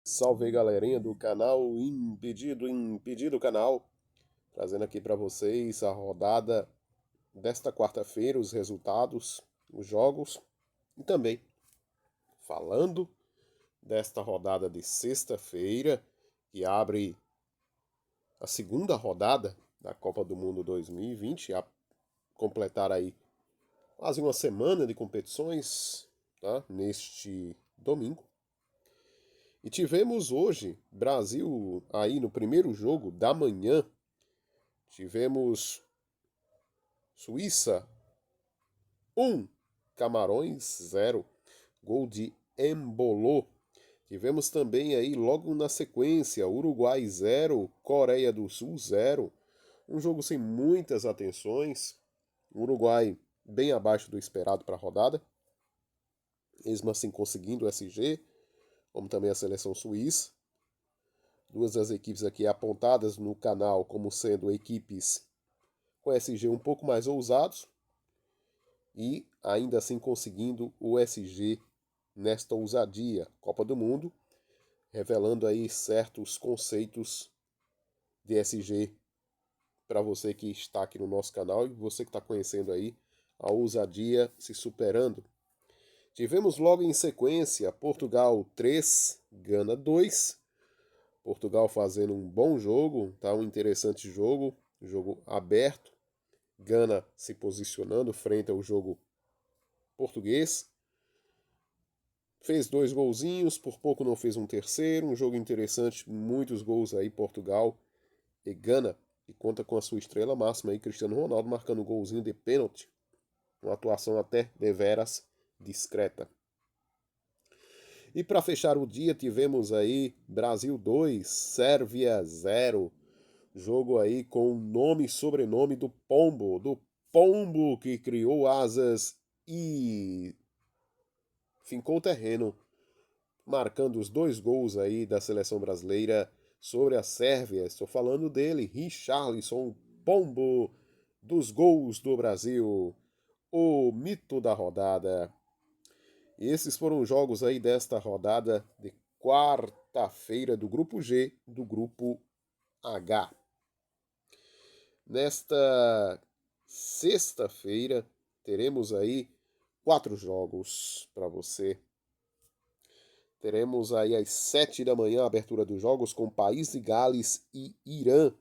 Salve aí, galerinha do canal Impedido Canal, trazendo aqui para vocês a rodada desta quarta-feira, os resultados, os jogos e também falando desta rodada de sexta-feira, que abre a segunda rodada da Copa do Mundo 2020, a completar aí quase uma semana de competições, tá? Neste domingo. E tivemos hoje Brasil aí no primeiro jogo da manhã. Tivemos Suíça 1, Camarões 0, gol de Embolô. Tivemos também aí logo na sequência Uruguai 0, Coreia do Sul 0. Um jogo sem muitas atenções. O Uruguai bem abaixo do esperado para a rodada. Mesmo assim conseguindo o SG, como também a seleção suíça. Duas das equipes aqui apontadas no canal como sendo equipes com SG um pouco mais ousados e ainda assim conseguindo o SG nesta ousadia. Copa do Mundo, revelando aí certos conceitos de SG para você que está aqui no nosso canal e você que está conhecendo aí a ousadia se superando. Tivemos logo em sequência Portugal 3, Gana 2. Portugal fazendo um bom jogo, tá? Um interessante jogo aberto. Gana se posicionando frente ao jogo português. Fez 2 golzinhos, por pouco não fez um terceiro. Um jogo interessante, muitos gols aí, Portugal e Gana. E conta com a sua estrela máxima aí, Cristiano Ronaldo, marcando um golzinho de pênalti. Uma atuação até deveras discreta. E para fechar o dia, tivemos aí Brasil 2, Sérvia 0. Jogo aí com o nome e sobrenome do Pombo que criou asas e fincou o terreno, marcando os 2 gols aí da seleção brasileira sobre a Sérvia. Estou falando dele, Richarlison, o Pombo dos gols do Brasil, o mito da rodada. E esses foram os jogos aí desta rodada de quarta-feira do grupo G, do grupo H. Nesta sexta-feira teremos aí 4 jogos para você. Teremos aí às 7 da manhã a abertura dos jogos com País de Gales e Irã.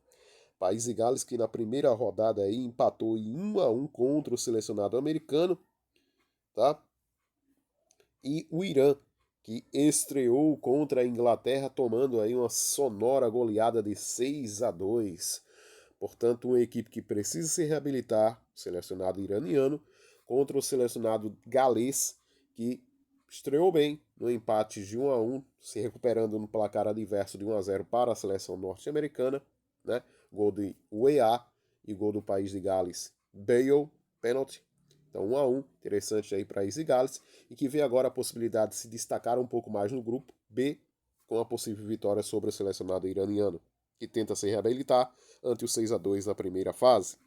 País de Gales que na primeira rodada aí empatou em 1-1 contra o selecionado americano, tá? E o Irã que estreou contra a Inglaterra tomando aí uma sonora goleada de 6-2. Portanto, uma equipe que precisa se reabilitar, o selecionado iraniano, contra o selecionado galês, que estreou bem no empate de 1-1, se recuperando no placar adverso de 1-0 para a seleção norte-americana, né? Gol de UEA e gol do país de Gales, Bale, pênalti. Então 1-1, interessante aí para País Gales, e que vê agora a possibilidade de se destacar um pouco mais no grupo B, com a possível vitória sobre o selecionado iraniano, que tenta se reabilitar ante o 6-2 na primeira fase.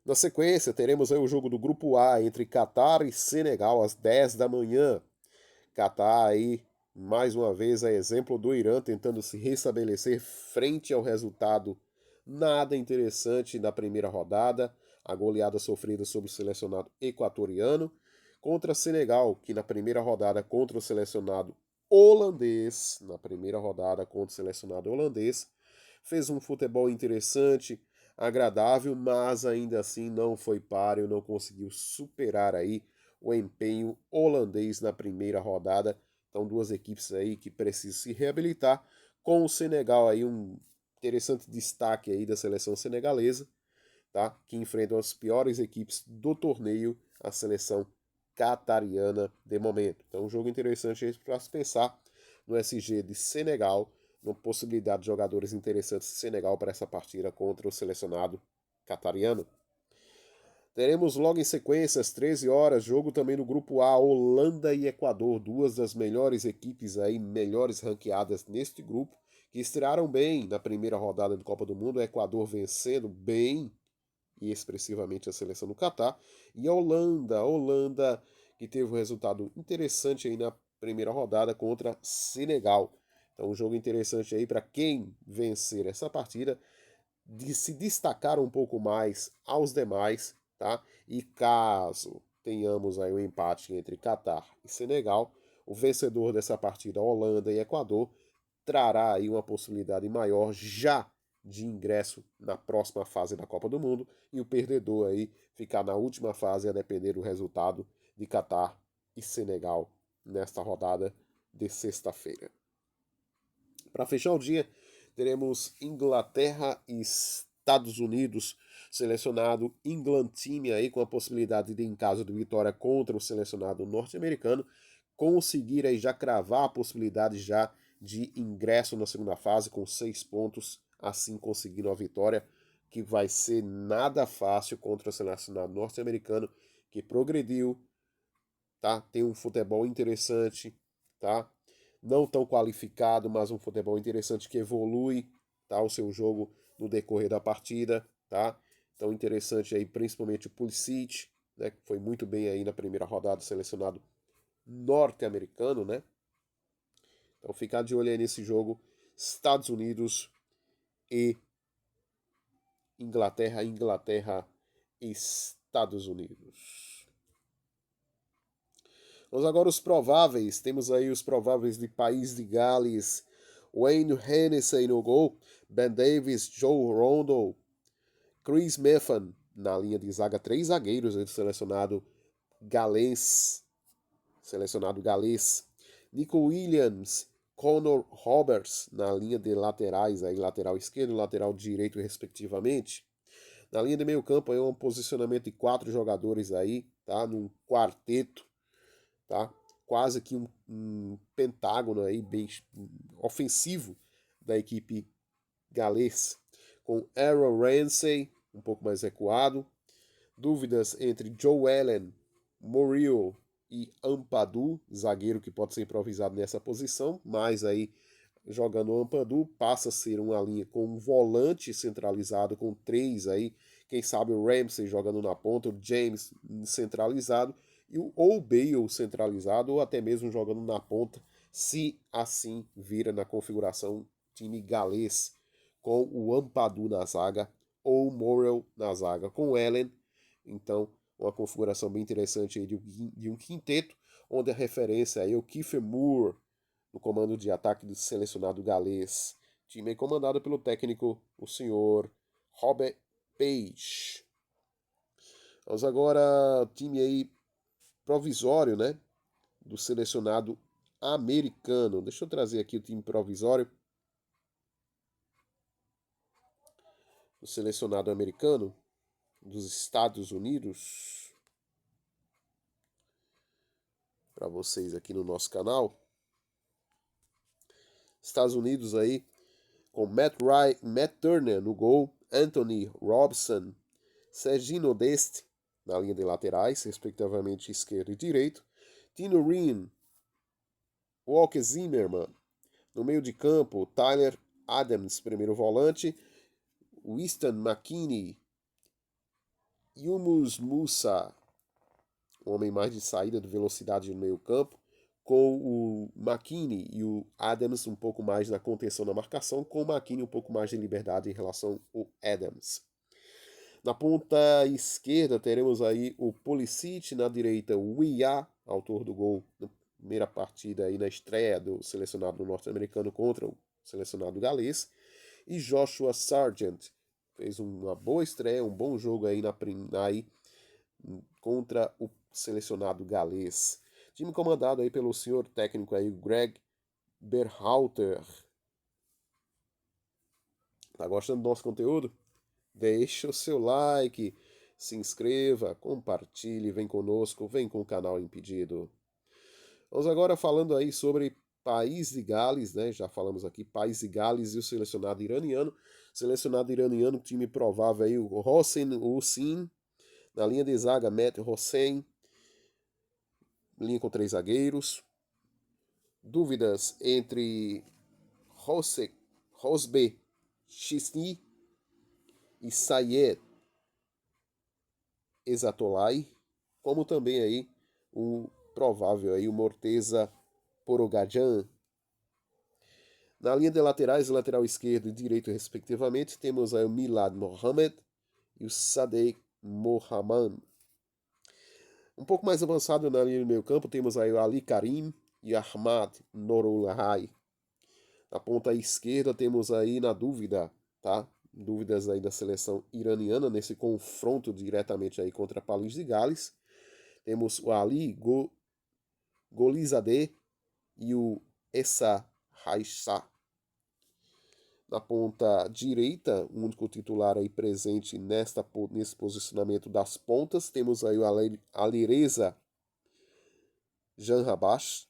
Na sequência, teremos aí o jogo do Grupo A entre Catar e Senegal às 10 da manhã. Catar aí, mais uma vez, é exemplo do Irã tentando se restabelecer frente ao resultado nada interessante da primeira rodada, a goleada sofrida sobre o selecionado equatoriano, contra Senegal, que na primeira rodada contra o selecionado holandês, fez um futebol interessante, agradável, mas ainda assim não foi páreo, não conseguiu superar aí o empenho holandês na primeira rodada. Então, duas equipes aí que precisam se reabilitar, com o Senegal aí um interessante destaque aí da seleção senegalesa, tá? Que enfrentam as piores equipes do torneio, a seleção catariana de momento. Então, um jogo interessante para se pensar no SG de Senegal, uma possibilidade de jogadores interessantes de Senegal para essa partida contra o selecionado catariano. Teremos logo em sequência, às 13 horas, jogo também no grupo A, Holanda e Equador, duas das melhores equipes aí, melhores ranqueadas neste grupo, que estrearam bem na primeira rodada de Copa do Mundo, o Equador vencendo bem e expressivamente a seleção do Catar, e a Holanda que teve um resultado interessante aí na primeira rodada contra Senegal. Então, um jogo interessante aí para quem vencer essa partida, de se destacar um pouco mais aos demais, tá? E caso tenhamos aí um empate entre Catar e Senegal, o vencedor dessa partida, Holanda e Equador, trará aí uma possibilidade maior já de ingresso na próxima fase da Copa do Mundo, e o perdedor aí ficar na última fase a depender do resultado de Catar e Senegal nesta rodada de sexta-feira. Para fechar o dia, teremos Inglaterra e Estados Unidos, selecionado England Team aí com a possibilidade de, em caso de vitória contra o selecionado norte-americano, conseguir aí já cravar a possibilidade já de ingresso na segunda fase com 6 pontos, assim conseguindo a vitória, que vai ser nada fácil contra o selecionado norte-americano, que progrediu, tá? Tem um futebol interessante, tá? Não tão qualificado, mas um futebol interessante que evolui, tá? O seu jogo no decorrer da partida, tá? Então interessante aí, principalmente o Pulisic, né? Que foi muito bem aí na primeira rodada, selecionado norte-americano, né? Então ficar de olho aí nesse jogo, Estados Unidos e Inglaterra, Inglaterra e Estados Unidos. Vamos agora os prováveis. Temos aí os prováveis de País de Gales. Wayne Hennessy no gol. Ben Davis, Joe Rondo, Chris Meffan na linha de zaga. 3 zagueiros do selecionado galês. Nico Williams, Connor Roberts na linha de laterais, aí, lateral esquerdo e lateral direito, respectivamente. Na linha de meio campo, aí, um posicionamento de 4 jogadores aí, tá? Num quarteto, tá? Quase que um pentágono aí bem ofensivo da equipe galês, com Aaron Ramsey um pouco mais recuado. Dúvidas entre Joe Allen, Murillo e Ampadu, zagueiro que pode ser improvisado nessa posição, mas aí jogando o Ampadu passa a ser uma linha com um volante centralizado com 3 aí, quem sabe o Ramsey jogando na ponta, o James centralizado e ou Bale centralizado, ou até mesmo jogando na ponta, se assim vira na configuração time galês, com o Ampadu na zaga ou o Morrell na zaga com o Allen. Então, uma configuração bem interessante aí de um quinteto, onde a referência é o Kiefer Moore no comando de ataque do selecionado galês. Time comandado pelo técnico, o senhor Robert Page. Vamos agora, time aí provisório, né? Do selecionado americano. Deixa eu trazer aqui o time provisório do selecionado americano dos Estados Unidos para vocês aqui no nosso canal. Estados Unidos aí com Matt Turner no gol, Anthony Robson, Serginho Deste na linha de laterais, respectivamente esquerdo e direito, Tino Reen, Walker Zimmerman no meio de campo, Tyler Adams, primeiro volante, Winston McKinney, Yumus Musa, homem mais de saída de velocidade no meio campo, com o McKinney e o Adams um pouco mais na contenção da marcação, com o McKinney um pouco mais de liberdade em relação ao Adams. Na ponta esquerda teremos aí o Pulisic, na direita o Weah, autor do gol na primeira partida aí na estreia do selecionado norte-americano contra o selecionado galês, e Joshua Sargent fez uma boa estreia, um bom jogo aí contra o selecionado galês. Time comandado aí pelo senhor técnico aí, Greg Berhalter. Tá gostando do nosso conteúdo? Deixa o seu like, se inscreva, compartilhe, vem conosco, vem com o canal Impedido. Vamos agora falando aí sobre País de Gales, né? Já falamos aqui, País de Gales e o selecionado iraniano. Selecionado iraniano, time provável aí, o Hossein Hussein, na linha de zaga, Matt Hossein, linha com 3 zagueiros. Dúvidas entre Rosbe Chisni e Sayed Exatolai, como também aí o provável aí o Morteza Porogadjan. Na linha de laterais, lateral esquerdo e direito, respectivamente, temos aí o Milad Mohamed e o Sadek Mohamed. Um pouco mais avançado na linha do meio campo, temos aí o Ali Karim e Ahmad Norulahai. Na ponta esquerda temos aí na dúvida, tá? Dúvidas aí da seleção iraniana nesse confronto diretamente aí contra País de Gales. Temos o Ali Golizadeh e o Essa Raissa. Na ponta direita, o único titular aí presente nesse posicionamento das pontas, temos aí o Alireza Janrabash.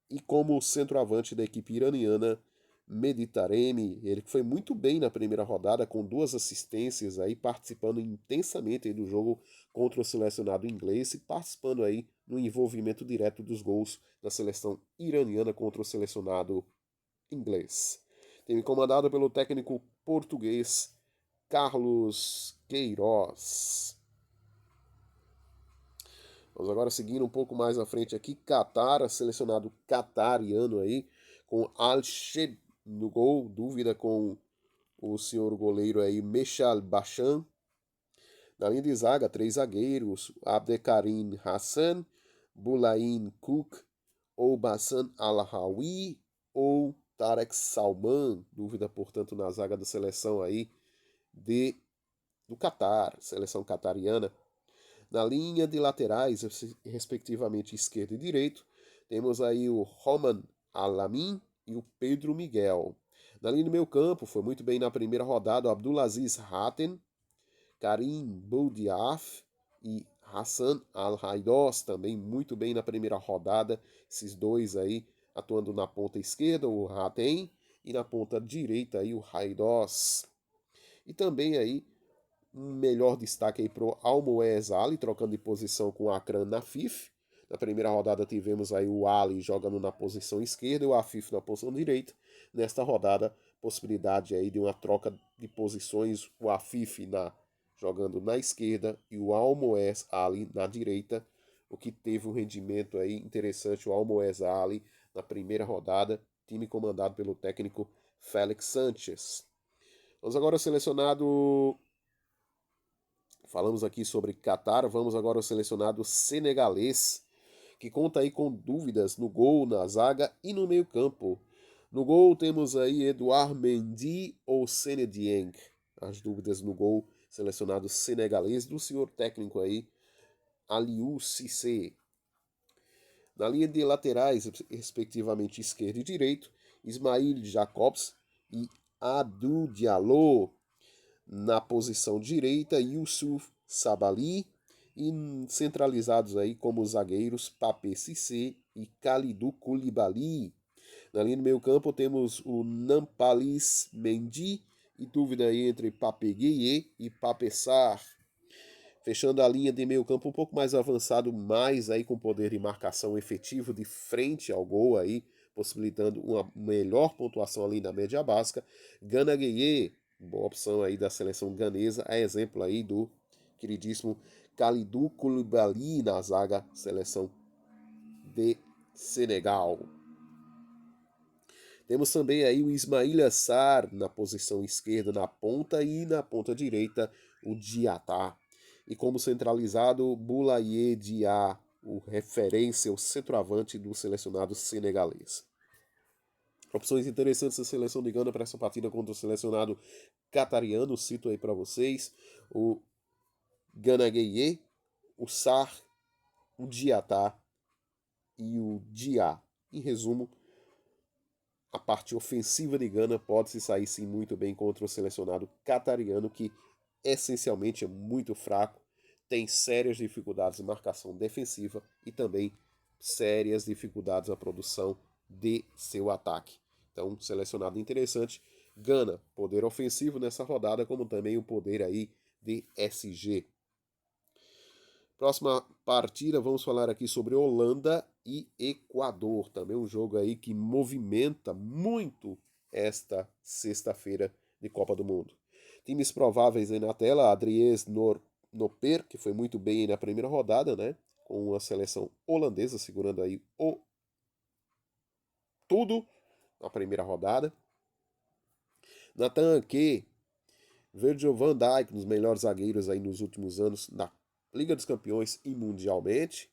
E como centroavante da equipe iraniana, Meditaremi, ele que foi muito bem na primeira rodada, com 2 assistências, aí, participando intensamente aí do jogo contra o selecionado inglês e participando aí no envolvimento direto dos gols da seleção iraniana contra o selecionado inglês. Time comandado pelo técnico português Carlos Queiroz. Vamos agora seguindo um pouco mais à frente aqui, Qatar, selecionado qatariano aí, com Al-Sheb no gol, dúvida com o senhor goleiro aí, Meshal Bashan. Na linha de zaga, 3 zagueiros, Abdelkarim Hassan, Bulain Cook, ou Bassan Al-Hawi, ou Tarek Salman, dúvida, portanto, na zaga da seleção aí do Qatar, seleção qatariana. Na linha de laterais, respectivamente esquerdo e direito, temos aí o Roman Alamin e o Pedro Miguel. Na linha do meio campo, foi muito bem na primeira rodada o Abdulaziz Hatem, Karim Boudiaf e Hassan Al-Haidos, também muito bem na primeira rodada, esses dois aí atuando na ponta esquerda, o Hatem, e na ponta direita aí o Haidos. E também aí um melhor destaque aí pro Almoez Ali, trocando de posição com o Akran Nafif. Na primeira rodada tivemos aí o Ali jogando na posição esquerda e o Afif na posição direita. Nesta rodada, possibilidade aí de uma troca de posições, o Afif jogando na esquerda e o Almoez Ali na direita, o que teve um rendimento aí interessante, o Almoez Ali na primeira rodada, time comandado pelo técnico Félix Sanches. Vamos agora ao selecionado. Falamos aqui sobre Qatar, vamos agora ao selecionado senegalês, que conta aí com dúvidas no gol, na zaga e no meio campo. No gol temos aí Edouard Mendy ou Sene Dieng. As dúvidas no gol, selecionado senegalês do senhor técnico aí, Aliou Cissé. Na linha de laterais, respectivamente esquerdo e direito, Ismail Jacobs e Abdou Diallo. Na posição direita, Youssouf Sabali, e centralizados aí como zagueiros Papé Cissé e Kalidou Koulibaly. Na linha do meio campo temos o Nampalys Mendy, e dúvida aí entre Papé Gueye e Papé Sarr. Fechando a linha de meio campo um pouco mais avançado, mais aí com poder de marcação efetivo de frente ao gol aí, possibilitando uma melhor pontuação ali na média básica, Gana Gueye, boa opção aí da seleção ganesa, é exemplo aí do queridíssimo Kalidou Koulibaly na zaga, seleção de Senegal. Temos também aí o Ismail Assar na posição esquerda na ponta e na ponta direita o Diatá. E como centralizado, Boulaye Dia, o referência, o centroavante do selecionado senegalês. Opções interessantes da seleção de Gana para essa partida contra o selecionado qatariano, cito aí para vocês, o Gana Gueye, o Sarr, o Diatá e o Dia. Em resumo, a parte ofensiva de Gana pode se sair sim muito bem contra o selecionado qatariano, que essencialmente é muito fraco, tem sérias dificuldades de marcação defensiva e também sérias dificuldades na produção de seu ataque. Então, selecionado interessante, Gana, poder ofensivo nessa rodada, como também o poder aí de SG. Próxima partida, vamos falar aqui sobre Holanda e Equador, também um jogo aí que movimenta muito esta sexta-feira de Copa do Mundo. Times prováveis aí na tela, Adries Noper, que foi muito bem na primeira rodada, né, com a seleção holandesa segurando aí o tudo na primeira rodada. Nathan Ake, Virgil van Dijk, um dos melhores zagueiros aí nos últimos anos da Liga dos Campeões e mundialmente.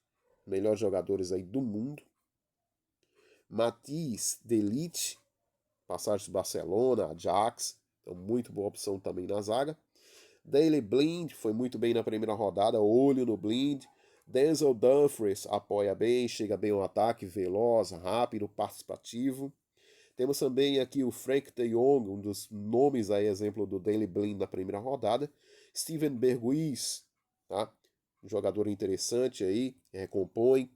Melhores jogadores aí do mundo. Matthijs de Ligt, passagem de Barcelona, Ajax, então muito boa opção também na zaga. Daley Blind foi muito bem na primeira rodada, olho no Blind. Denzel Dumfries apoia bem, chega bem ao ataque, veloz, rápido, participativo. Temos também aqui o Frank de Jong, um dos nomes aí, exemplo do Daley Blind na primeira rodada. Steven Berghuis, tá? Um jogador interessante aí, recompõe,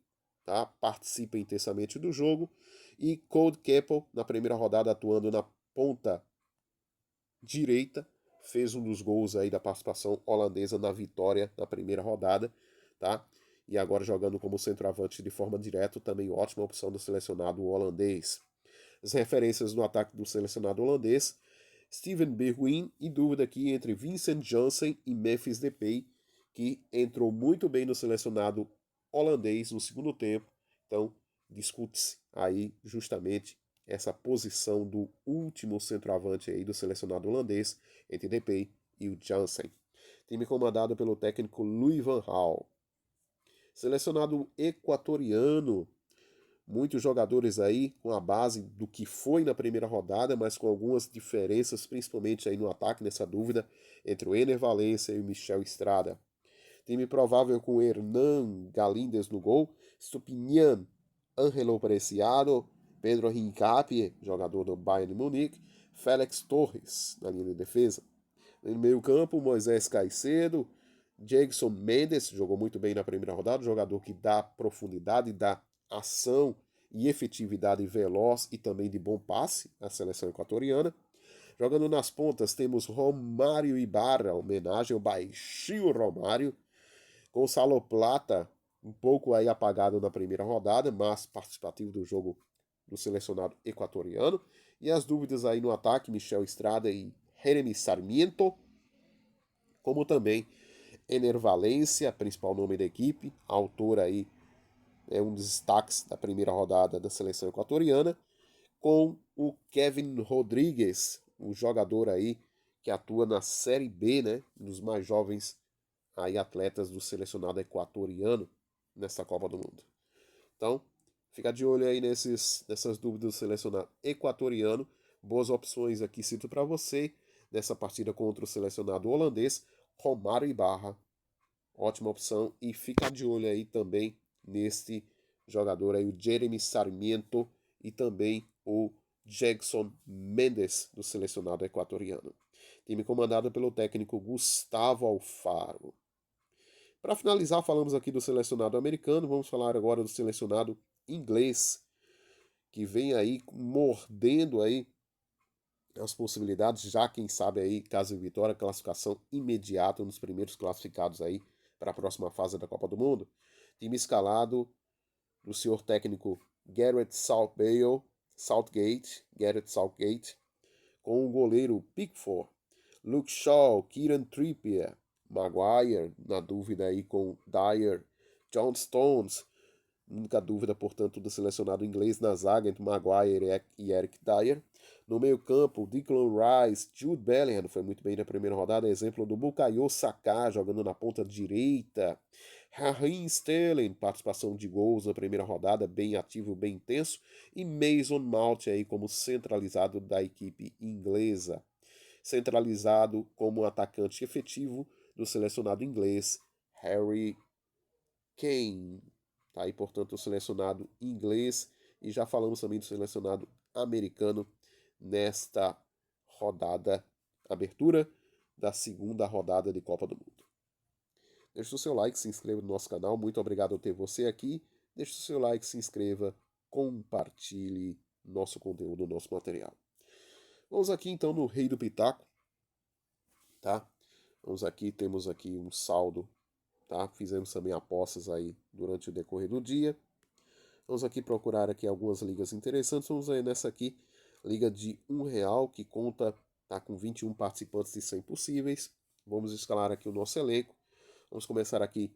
tá? Participa intensamente do jogo. E Cody Keppel, na primeira rodada, atuando na ponta direita, fez um dos gols aí da participação holandesa na vitória na primeira rodada, tá? E agora jogando como centroavante de forma direta, também ótima opção do selecionado holandês. As referências no ataque do selecionado holandês, Steven Bergwijn, e dúvida aqui entre Vincent Janssen e Memphis Depay, que entrou muito bem no selecionado holandês no segundo tempo. Então, discute-se aí justamente essa posição do último centroavante aí do selecionado holandês, entre Depay e o Janssen. Time comandado pelo técnico Louis van Gaal. Selecionado equatoriano, muitos jogadores aí com a base do que foi na primeira rodada, mas com algumas diferenças, principalmente aí no ataque, nessa dúvida, entre o Ener Valencia e o Michel Estrada. Time provável com Hernan Galíndez no gol, Stupinian, Ángelo Preciado, Pedro Hincapie, jogador do Bayern de Munique, Félix Torres na linha de defesa. No meio campo, Moisés Caicedo, Jackson Mendes, jogou muito bem na primeira rodada, jogador que dá profundidade, dá ação e efetividade veloz e também de bom passe à seleção equatoriana. Jogando nas pontas temos Romário Ibarra, homenagem ao baixinho Romário, Gonçalo Plata, um pouco aí apagado na primeira rodada, mas participativo do jogo do selecionado equatoriano. E as dúvidas aí no ataque, Michel Estrada e Jeremy Sarmiento, como também Ener Valencia, principal nome da equipe, autor aí, é um dos destaques da primeira rodada da seleção equatoriana, com o Kevin Rodrigues, um jogador aí que atua na Série B, né, um dos mais jovens aí atletas do selecionado equatoriano nessa Copa do Mundo. Então, fica de olho aí nessas dúvidas do selecionado equatoriano. Boas opções aqui cito para você nessa partida contra o selecionado holandês, Romário Ibarra. Ótima opção. E fica de olho aí também neste jogador aí, o Jeremy Sarmiento e também o Jackson Mendes, do selecionado equatoriano. Time comandado pelo técnico Gustavo Alfaro. Para finalizar, falamos aqui do selecionado americano, vamos falar agora do selecionado inglês, que vem aí mordendo aí as possibilidades, já quem sabe aí, caso de vitória, classificação imediata nos primeiros classificados aí para a próxima fase da Copa do Mundo. Time escalado do senhor técnico Gareth Southgate, com o goleiro Pickford, Luke Shaw, Kieran Trippier, Maguire, na dúvida aí com Dyer, John Stones, única dúvida, portanto, do selecionado inglês na zaga entre Maguire e Eric Dyer. No meio campo, Declan Rice, Jude Bellingham, foi muito bem na primeira rodada, exemplo do Bukayo Saka, jogando na ponta direita. Raheem Sterling, participação de gols na primeira rodada, bem ativo, bem intenso. E Mason Mount aí como centralizado da equipe inglesa. Centralizado como atacante efetivo do selecionado inglês, Harry Kane. Tá aí, portanto, o selecionado inglês. E já falamos também do selecionado americano nesta rodada, abertura da segunda rodada de Copa do Mundo. Deixe o seu like, se inscreva no nosso canal. Muito obrigado por ter você aqui. Deixe o seu like, se inscreva, compartilhe nosso conteúdo, nosso material. Vamos aqui então no Rei do Pitaco, tá? Temos aqui um saldo, tá? Fizemos também apostas aí durante o decorrer do dia. Vamos aqui procurar aqui algumas ligas interessantes. Vamos aí nessa aqui, liga de R$1, que conta, tá, com 21 participantes de 100 possíveis. Vamos escalar aqui o nosso elenco. Vamos começar aqui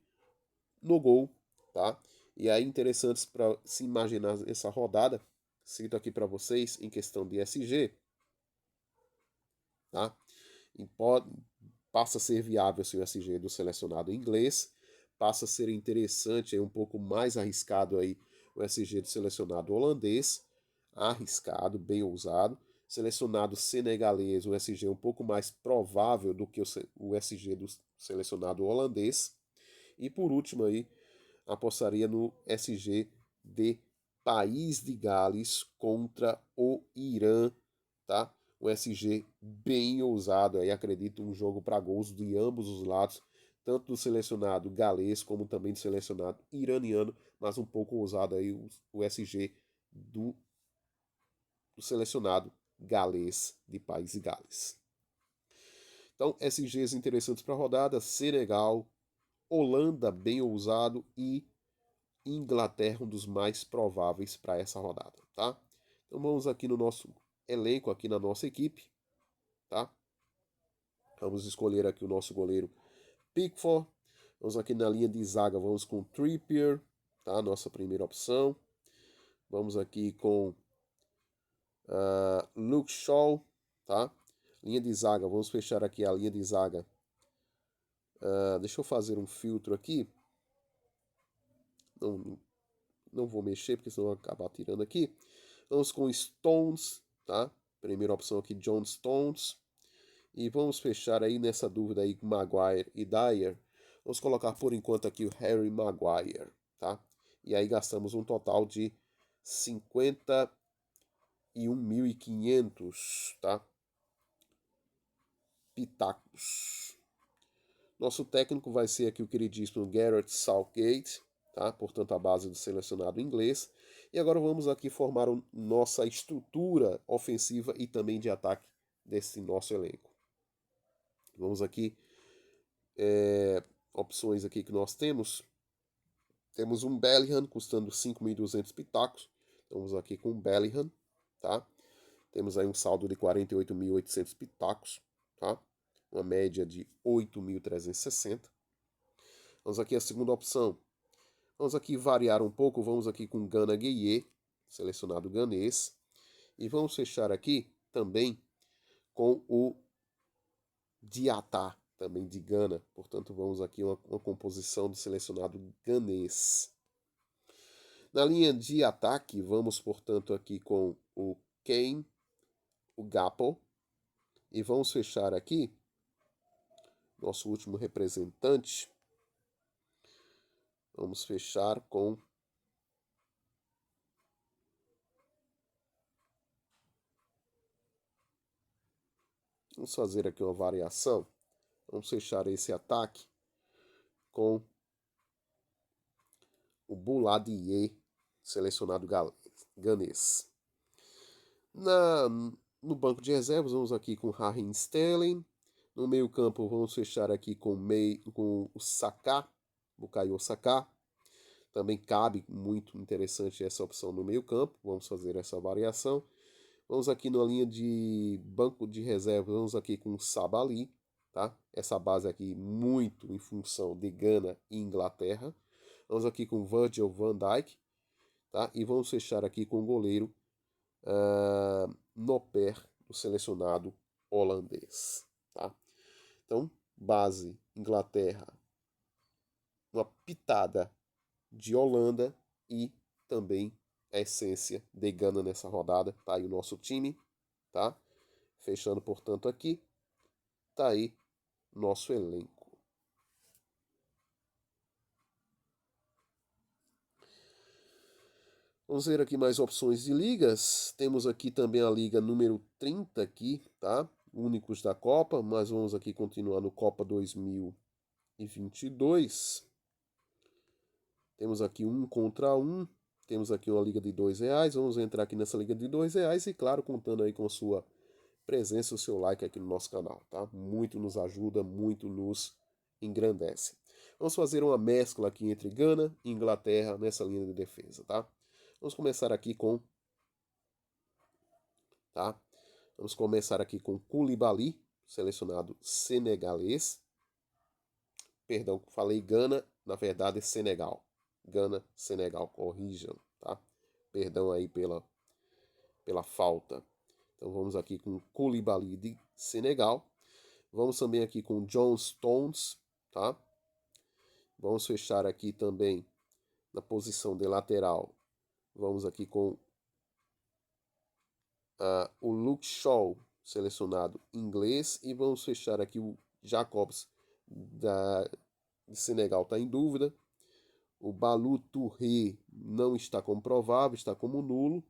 no gol, tá? E aí interessantes para se imaginar essa rodada cito aqui para vocês em questão de SG, tá? E passa a ser viável se o SG do selecionado inglês, passa a ser interessante, um pouco mais arriscado aí o SG do selecionado holandês, arriscado, bem ousado. Selecionado senegalês, o SG é um pouco mais provável do que o SG do selecionado holandês. E por último aí, apostaria no SG de País de Gales contra o Irã, tá? Um SG bem ousado aí, acredito, um jogo para gols de ambos os lados, tanto do selecionado galês como também do selecionado iraniano, mas um pouco ousado aí o SG do selecionado galês de País de Gales. Então, SGs interessantes para a rodada: Senegal, Holanda bem ousado e Inglaterra um dos mais prováveis para essa rodada, tá? Então vamos aqui no nosso elenco, aqui na nossa equipe, tá? Vamos escolher aqui o nosso goleiro Pickford. Vamos aqui na linha de zaga, vamos com Trippier, tá? Nossa primeira opção. Vamos aqui com Luke Shaw, tá? Linha de zaga, vamos fechar aqui a linha de zaga. Deixa eu fazer um filtro aqui. Não vou mexer, porque senão eu vou acabar tirando aqui. Vamos com Stones, tá? Primeira opção aqui, John Stones. E vamos fechar aí nessa dúvida aí com Maguire e Dyer. Vamos colocar por enquanto aqui o Harry Maguire, tá? E aí gastamos um total de 51.500, tá? Pitacos. Nosso técnico vai ser aqui o queridíssimo Gareth Southgate, tá? Portanto, a base do selecionado inglês. E agora vamos aqui formar nossa estrutura ofensiva e também de ataque desse nosso elenco. Vamos aqui, opções aqui que nós temos. Temos um Bellingham custando 5.200 pitacos. Vamos aqui com o Bellingham, tá? Temos aí um saldo de 48.800 pitacos, tá? Uma média de 8.360. Vamos aqui a segunda opção. Vamos aqui variar um pouco, vamos aqui com Gana Gueye, selecionado ganês. E vamos fechar aqui também com o Diatá, também de Gana. Portanto, vamos aqui uma composição do selecionado ganês. Na linha de ataque, vamos, portanto, aqui com o Kane, o Gappo. E vamos fechar aqui nosso último representante. Vamos fechar com vamos fazer aqui uma variação. Vamos fechar esse ataque com o Boulaye, selecionado ganês. No banco de reservas, vamos aqui com Raheem Sterling. No meio campo, vamos fechar aqui com o Saka, Bukayo Saka. Também cabe muito interessante essa opção no meio campo. Vamos fazer essa variação. Vamos aqui na linha de banco de reserva, vamos aqui com o Sabali, tá? Essa base aqui muito em função de Gana e Inglaterra. Vamos aqui com Virgil van Dijk, tá? E vamos fechar aqui com o goleiro Noper, do selecionado holandês, tá? Então, base Inglaterra, uma pitada de Holanda e também a essência de Gana nessa rodada. Tá aí o nosso time, tá? Fechando, portanto, aqui, tá aí nosso elenco. Vamos ver aqui mais opções de ligas. Temos aqui também a liga número 30 aqui, tá? Únicos da Copa, mas vamos aqui continuar no Copa 2022. Temos aqui 1 contra 1. Temos aqui uma liga de R$2. Vamos entrar aqui nessa liga de R$2 e, claro, contando aí com a sua presença e o seu like aqui no nosso canal, tá? Muito nos ajuda, muito nos engrandece. Vamos fazer uma mescla aqui entre Gana e Inglaterra nessa linha de defesa, tá? Vamos começar aqui com, tá? Vamos começar aqui com Koulibaly, selecionado senegalês. Perdão, falei Gana, na verdade é Senegal. Gana, Senegal, corrijam, tá? Perdão aí pela pela falta. Então vamos aqui com Koulibaly de Senegal. Vamos também aqui com John Stones, tá? Vamos fechar aqui também na posição de lateral. Vamos aqui com o Luke Shaw, selecionado inglês. E vamos fechar aqui o Jacobs de Senegal, está em dúvida. O Balou Touré não está como provável, está como nulo.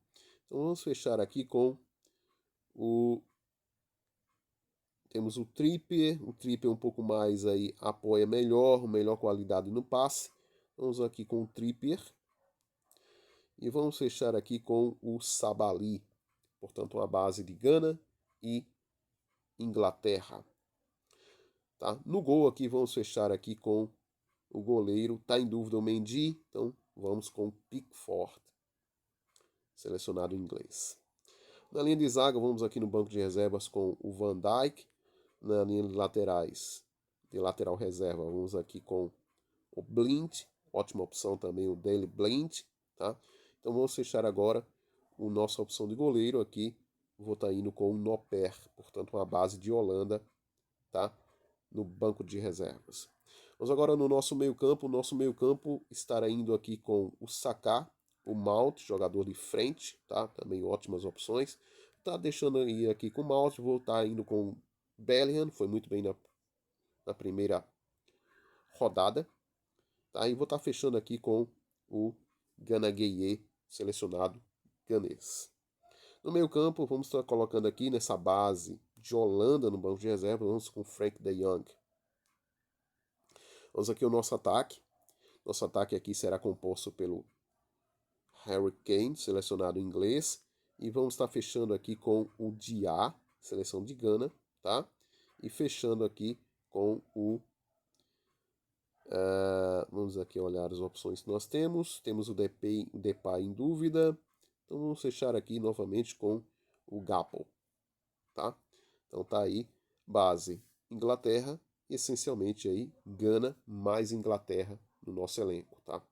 Então vamos fechar aqui com temos o Trippier um pouco mais aí, apoia melhor qualidade no passe. Vamos aqui com o Trippier. E vamos fechar aqui com o Sabali. Portanto, uma base de Gana e Inglaterra. Tá? No gol aqui, vamos fechar aqui com o goleiro. Está em dúvida o Mendy, então vamos com o Pickford, selecionado em inglês. Na linha de zaga, vamos aqui no banco de reservas com o Van Dijk. Na linha de laterais, de lateral reserva, vamos aqui com o Blind, ótima opção também o Daley Blind, tá? Então vamos fechar agora a nossa opção de goleiro aqui, vou estar indo com o Noper, portanto uma base de Holanda, tá? No banco de reservas. Vamos agora no nosso meio-campo, o nosso meio-campo estará indo aqui com o Saka, o Mount, jogador de frente, tá? Também ótimas opções. Tá deixando aí aqui com o Mount, vou estar indo com Bellingham, foi muito bem na primeira rodada. Tá? E vou estar fechando aqui com o Gana Gueye, selecionado ganês. No meio campo, vamos estar colocando aqui nessa base de Holanda no banco de reserva, vamos com Frank de Jong. Vamos aqui o nosso ataque. Nosso ataque aqui será composto pelo Harry Kane, selecionado inglês. E vamos estar fechando aqui com o Dia, seleção de Gana, tá? E fechando aqui com o... vamos aqui olhar as opções que nós temos. Temos o Depay em dúvida. Então vamos fechar aqui novamente com o Gapel, tá? Então tá aí, base Inglaterra, essencialmente aí Gana mais Inglaterra no nosso elenco, tá?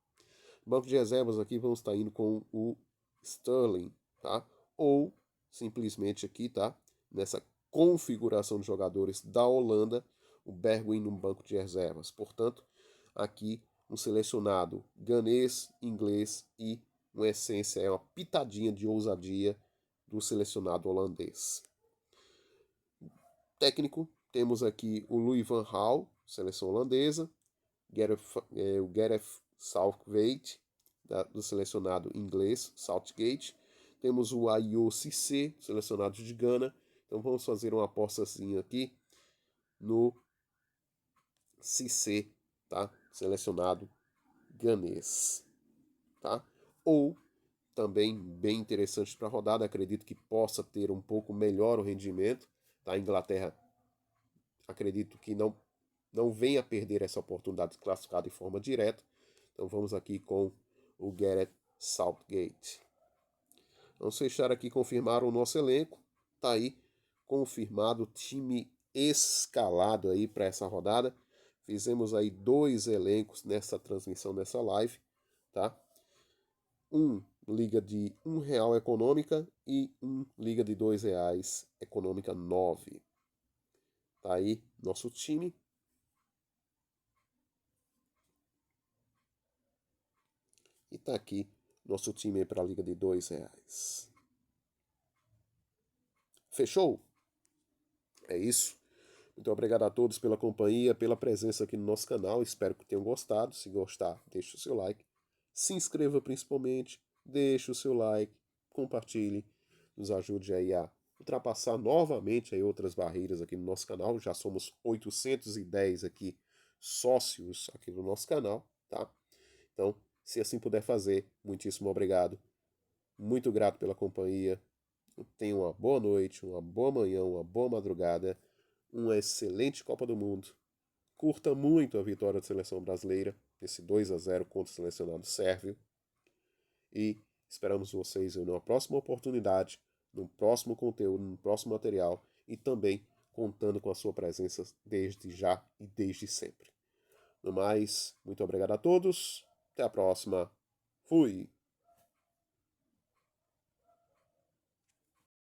Banco de reservas aqui vamos estar indo com o Sterling, tá? Ou simplesmente aqui, tá? Nessa configuração de jogadores da Holanda, o Bergwijn no banco de reservas. Portanto, aqui um selecionado ganês, inglês e uma essência, é uma pitadinha de ousadia do selecionado holandês. Técnico, temos aqui o Louis van Gaal, seleção holandesa, o Gareth Southgate, do selecionado inglês, Southgate. Temos o Ayo Cissé, selecionado de Gana. Então vamos fazer uma apostazinha aqui no Cissé, tá? Selecionado ganês, tá? Ou também bem interessante para a rodada, acredito que possa ter um pouco melhor o rendimento, tá? A Inglaterra, acredito que não venha a perder essa oportunidade de classificar de forma direta. Então vamos aqui com o Gareth Southgate. Vamos fechar aqui, confirmar o nosso elenco. Tá aí confirmado o time escalado aí para essa rodada. Fizemos aí 2 elencos nessa transmissão, nessa live, tá? Liga de R$1 econômica e liga de R$2 econômica 9. Tá aí nosso time. E tá aqui nosso time para a liga de R$2. Fechou? É isso. Muito obrigado a todos pela companhia, pela presença aqui no nosso canal. Espero que tenham gostado. Se gostar, deixe o seu like. Se inscreva principalmente, deixe o seu like, compartilhe, nos ajude aí a ultrapassar novamente aí outras barreiras aqui no nosso canal. Já somos 810 aqui sócios aqui no nosso canal, tá? Então, se assim puder fazer, muitíssimo obrigado. Muito grato pela companhia. Tenha uma boa noite, uma boa manhã, uma boa madrugada, uma excelente Copa do Mundo. Curta muito a vitória da seleção brasileira, esse 2-0 contra o selecionado sérvio. E esperamos vocês numa próxima oportunidade, no próximo conteúdo, no próximo material e também contando com a sua presença desde já e desde sempre. No mais, muito obrigado a todos. Até a próxima. Fui!